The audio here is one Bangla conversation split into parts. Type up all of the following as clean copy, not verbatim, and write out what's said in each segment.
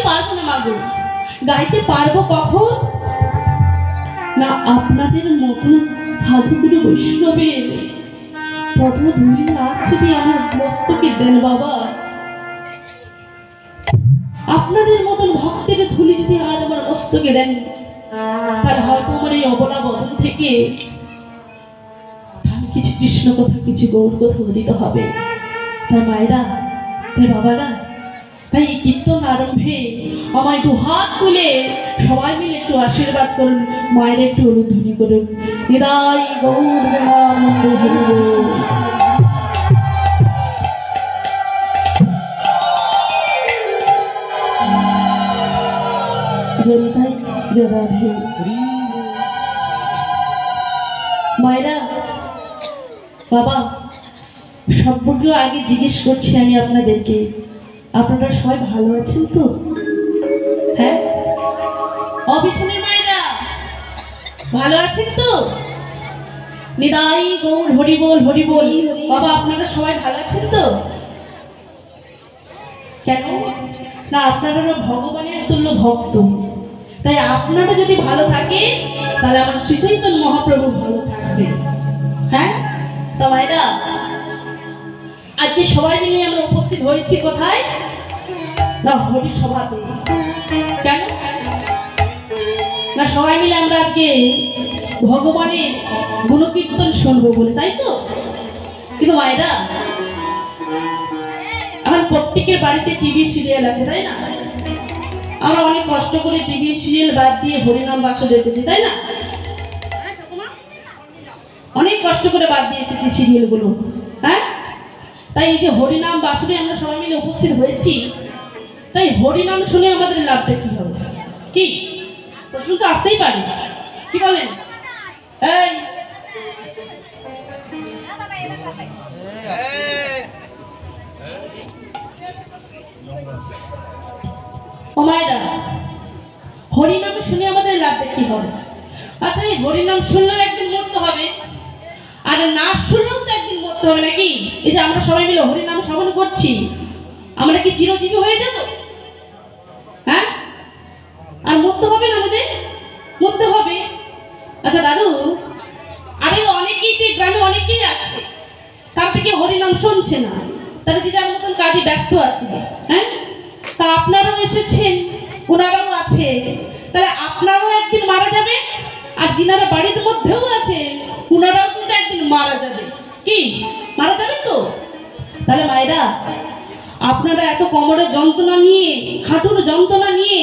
পারবো না মাগো, গাইতে পারবো কখন না আপনাদের মতন সাধুগুরু বৈষ্ণবের পদধূলি আর যদি আমার মস্তকে দেন বাবা, আপনাদের মতন ভক্তের ধুলি যদি আজ আমার মস্তকে দেন, তাহলে হয়তো আমার এই অবলা বদন থেকে তাহলে কিছু কৃষ্ণ কথা, কিছু গৌর কথা উদিত হবে। তাই মায়েরা, তাই বাবারা, তাই এই কীর্তন আরম্ভে আমায় দু হাত তুলে সবাই মিলে একটু আশীর্বাদ করুন, মায়ের একটু অনুধ্বনি করুন। নিতাই গৌর প্রেমানন্দ হরি বল। জয়তাই জয় রাধে। মায়েরা, বাবা, সম্পর্কে আগে জিজ্ঞেস করছি আমি আপনাদেরকে, আপনারা সবাই ভালো আছেন তো? হ্যাঁ, অবিছনের মায়েরা ভালো আছেন তো? নিতাই গৌর হরি বল, হরি বল। বাবা, আপনারা সবাই ভালো আছেন তো? কেন না, আপনারা ভগবানের তুল্য ভক্ত, তাই আপনারা যদি ভালো থাকে তাহলে আমার শ্রী চৈতন্য মহাপ্রভু ভালো থাকবে। হ্যাঁ তো মায়েরা, আজকে সবাই মিলে আমরা উপস্থিত হয়েছি কোথায় না, হরি সভাতে। কেন না, সবাই মিলে আমরা আজকে ভগবানের গুণকীর্তন শুনবো বলে, তাই তো? কিন্তু মায়েরা, এখন প্রত্যেকের বাড়িতে টিভি সিরিয়াল আছে, তাই না? আমরা অনেক কষ্ট করে টিভি সিরিয়াল বাদ দিয়ে হরিনাম বাসর এসেছি, তাই না? অনেক কষ্ট করে বাদ দিয়ে এসেছি সিরিয়ালগুলো। হ্যাঁ, তাই এই যে হরিনাম বাসরে আমরা সবাই মিলে উপস্থিত হয়েছি, তাই হরিনাম শুনে আমাদের লাভটা কি হবে? কি প্রশ্ন তো আসতেই পারে, কি বলেন? এই ও মায়েরা, হরিনাম শুনে আমাদের লাভটা কি হবে? আচ্ছা, এই হরিনাম শুনলেও একদিন মরতে হবে, আর না শুনলেও তো একদিন মরতে হবে নাকি? এই যে আমরা সবাই মিলে হরিনাম শ্রবণ করছি, আমরা কি চিরজীবী হয়ে যাব? হ্যাঁ, আর মরতে হবে না আমাদের? মরতে হবে। আচ্ছা দাদু, আরে অনেকেই তো গ্রামে অনেকেই আছে, তার থেকে হরিনাম শুনছে না, তারা যে যার মতন কাজে ব্যস্ত আছে। হ্যাঁ, তা আপনারাও এসেছেন, ওনারাও আছে, তাহলে আপনারাও একদিন মারা যাবে, আর যিনারা বাড়ির মধ্যেও আছে ওনারাও কিন্তু একদিন মারা যাবে। কি মারা যাবে তো? তাহলে মায়েরা, আপনারা এত কোমরের যন্ত্রণা নিয়ে, হাঁটুর যন্ত্রণা নিয়ে,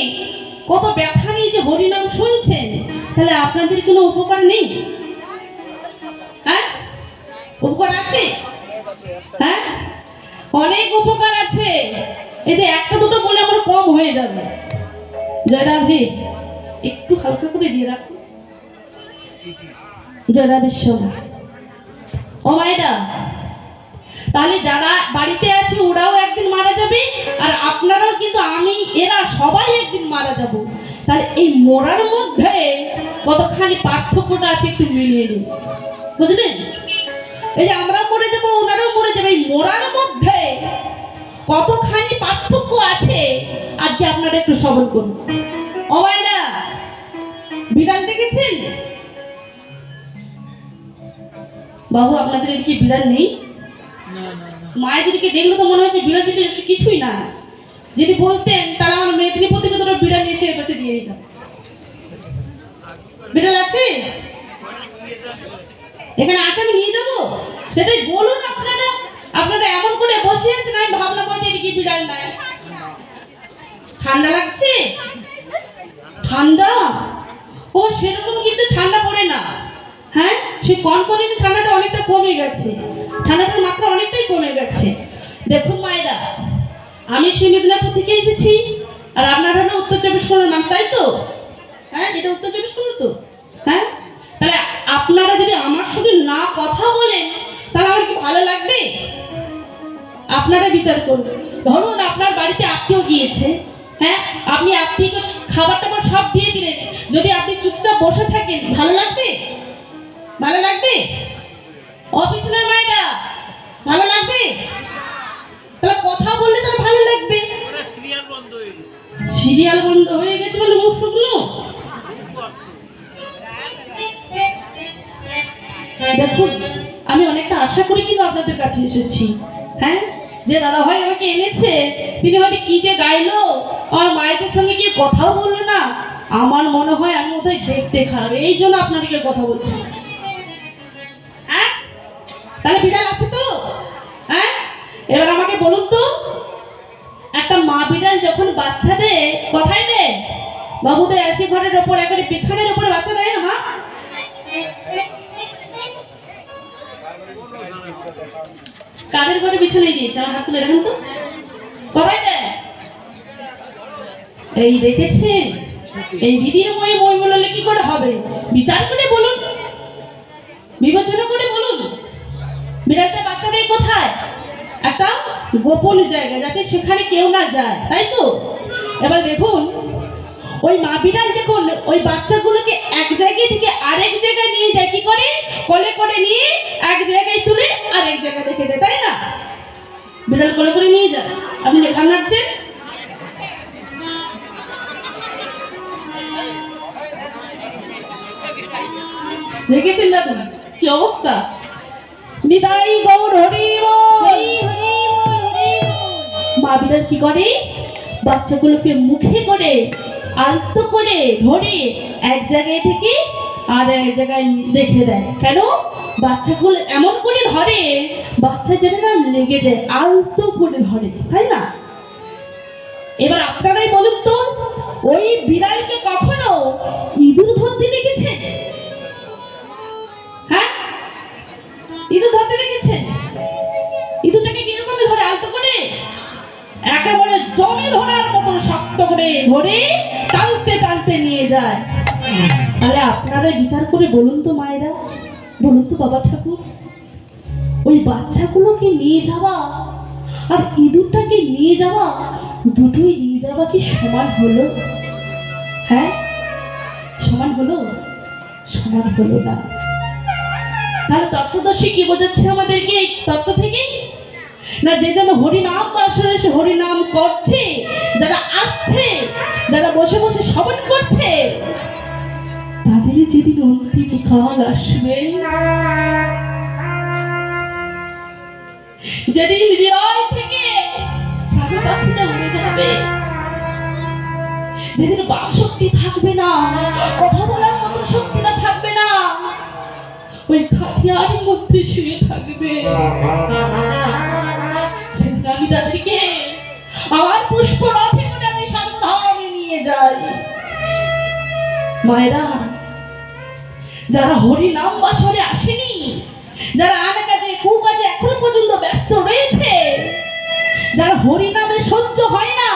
কত ব্যথা নিয়ে যে হরিনাম শুনছেন, তাহলে আপনাদের কোনো উপকার নেই? হ্যাঁ, উপকার আছে। হ্যাঁ, অনেক উপকার আছে। এতে একটা দুটো বলে আমার কম হয়ে যাবে। জয় রাধে, একটু হালকা করে দিয়ে রাখুন। জয় রাধেশ্বর। ও মায়েরা, তাহলে যারা বাড়িতে আছে ওরাও একদিন মারা যাবে, আর আপনারাও কিন্তু, আমি, এরা সবাই একদিন মারা যাব। তাহলে এই মরার মধ্যে কতখানি পার্থক্যটা আছে একটু মিলিয়ে নিন, বুঝলেন? এই যে আমরা মরে যাবো, ওনারাও মরে যাবে, এই মরার মধ্যে কতখানি পার্থক্য আছে আজকে আপনারা একটু শ্রবণ করুন। ও মায়েরা, বিড়াল দেখেছেন? বাবু, আপনাদের এদিকে বিড়াল নেই? মায়েদেরকে দেখলে তো মনে হচ্ছে বিড়াল যদি কিছুই না। যদি বলতেন তাহলে আমার মেদিনীপুর থেকে তোরা বিড়াল এসে পাশে দিয়ে দিতাম। বিড়াল আছে এখানে? আছে, আমি নিয়ে যাবো। সেটাই বলুন আপনারা। আপনারা এমন করে বসে আছেন, আমি ভাবলাম হয়তো এদিকে বিড়াল নাই। ঠান্ডা লাগছে? ঠান্ডা? ও সেরকম কিন্তু ঠান্ডা পড়ে না। হ্যাঁ, সে কনকনে ঠান্ডাটা অনেকটা কমে গেছে, ঠান্ডাটার মাত্রা অনেকটাই কমে গেছে। দেখুন মায়েরা, আমি সেই মেদিনীপুর থেকে এসেছি, আর আপনারা হলো উত্তর 24 পরগনার মানুষ, তাই তো? হ্যাঁ, এটা উত্তর 24 পরগনা তো। হ্যাঁ, তাহলে আপনারা যদি আমার সঙ্গে না কথা বলেন তাহলে আমার কি ভালো লাগবে? আপনারা বিচার করুন। ধরুন আপনার বাড়িতে আত্মীয় গিয়েছে, হ্যাঁ, আপনি আত্মীয়কে খাবার টাবার সব দিয়ে দিলেন, যদি আপনি চুপচাপ বসে থাকেন ভালো লাগবে? ভালো লাগবে? অফিসের মায়েরা, ভালো লাগবে? তাহলে কথা বললে তো ভালো লাগবে। সিরিয়াল কাছে এসেছি। হ্যাঁ, যে দাদা ভাই আমাকে এনেছে তিনি হয়তো কি যে গাইলো, আমার মায়ের সঙ্গে কি কথাও বললো না। আমার মনে হয় আমি ওদের দেখতে খারাপ, এই জন্য আপনাদেরকে কথা বলছি। হ্যাঁ, তাহলে বিড়াল আছে তো? হ্যাঁ, এবার আমাকে বলুন তো, একটা মা বিড়াল যখন বাচ্চা দেয় কোথায় দেয়? বাবুদের এসি ঘরের ওপর একবারে বিছানের উপরে বাচ্চা দেয় না মা? কাদের ঘরে বিছানে দিয়েছে? আমার হাত তুলে দেখেন তো, কোথায় দেয়? এই দেখেছেন, এই দিদির মই মই বললে কি করে হবে? বিচার করে বলুন, বিবেচনা করে বলুন, বিড়ালটা বাচ্চা দেয় কোথায়? একটা গোপন জায়গা, যাতে সেখানে কেউ না যায়, তাই তো? এবার দেখুন, ওই মা বিড়াল যখন ওই বাচ্চাগুলোকে এক জায়গা থেকে আরেক জায়গায় নিয়ে যায়, কি করে? কোলে করে নিয়ে এক জায়গায় তুলে আরেক জায়গায় রেখে দেয়, তাই না? বিড়াল কোলে করে নিয়ে যায়। আপনি ঘাড় নাড়ছেন? দেখেছেন দাদা কি অবস্থা? নিতাই গৌর হরি বল। মা বিড়াল কি করে? বাচ্চাগুলোকে মুখে করে আলতো করে ধরে এক জায়গায় থেকে আর এক জায়গায় রেখে দেয়। কেন? বাচ্চাগুলো এমন করে ধরে বাচ্চা যেন না লেগে দেয়, আলতো করে ধরে, তাই না? এবার আপনারাই বলুন তো, ওই বিড়ালকে কখনো ইঁদুর ধরতে দেখেছেন? হ্যাঁ, ইঁদুর ধরতে দেখেছেন? ইঁদুরটাকে কিরকম ধরে? আলতো করে, একেবারে জমে ধরার মতো শক্ত করে ধরে টানতে টানতে নিয়ে যায়। তাহলে আপনারা বিচার করে বলুন তো মায়েরা, বলুন তো বাবা ঠাকুর, ওই বাচ্চাগুলোকে নিয়ে যাওয়া আর ইঁদুরটাকে নিয়ে যাওয়া, দুটোই নিয়ে যাওয়া কি সমান হলো? হ্যাঁ, সমান হলো? সমান হলো না। তাহলে তত্ত্বদর্শী কি বোঝাচ্ছে আমাদেরকে এই তত্ত্ব থেকে? না, যে যেন হরিনাম বাসরে সে হরিনাম করছে, যারা আসছে, যারা বসে বসে শ্রবণ করছে, তাদের যেদিন অন্তিম কাল আসবে, যেদিন হৃদয় থেকে প্রাণ পাখিটা উড়ে যাবে, যেদিন বাক শক্তি থাকবে না, কথা বলার মতো শক্তিটা থাকবে না, ওই খাটিয়ার মধ্যে শুয়ে থাকবে, সেদিন আমি তাদেরকে আমার পুষ্প রথে করে আমি স্বর্গধামে নিয়ে যাই। মায়েরা, যারা হরি নাম বাসরে আসেনি, যারা আনাকাজে কুকাজে এখন পর্যন্ত ব্যস্ত রয়েছে, যারা হরি নামে সহ্য হয় না,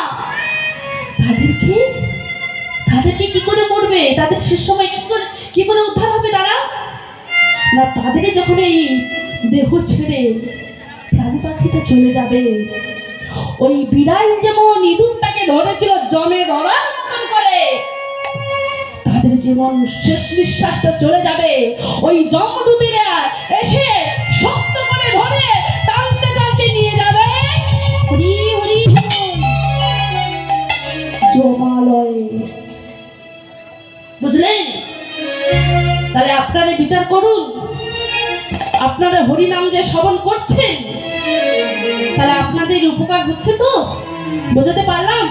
তাদেরকে কি করে মরবে? তাদের শেষ সময় কি করে উদ্ধার হবে তারা? না, তাদের যখন এই দেহ ছেড়ে প্রাণ পাখিটা চলে যাবে, ওই বিড়াল যেমন ইঁদুরটাকে ধরেছিল জমে ধরার মতন করে, তাদের জীবন শেষ নিঃশ্বাসটা চলে যাবে, ওই যমদূতেরা এসে শক্ত করে ধরে টানতে টানতে নিয়ে যাবে হরি হরি জমালয়ে। বুঝলেন? তাহলে আপনারা বিচার করুন, আপনারা হরিনাম যে শ্রবণ করছেন, তাহলে আপনাদের উপকার হচ্ছে তো? বোঝাতে পারলাম?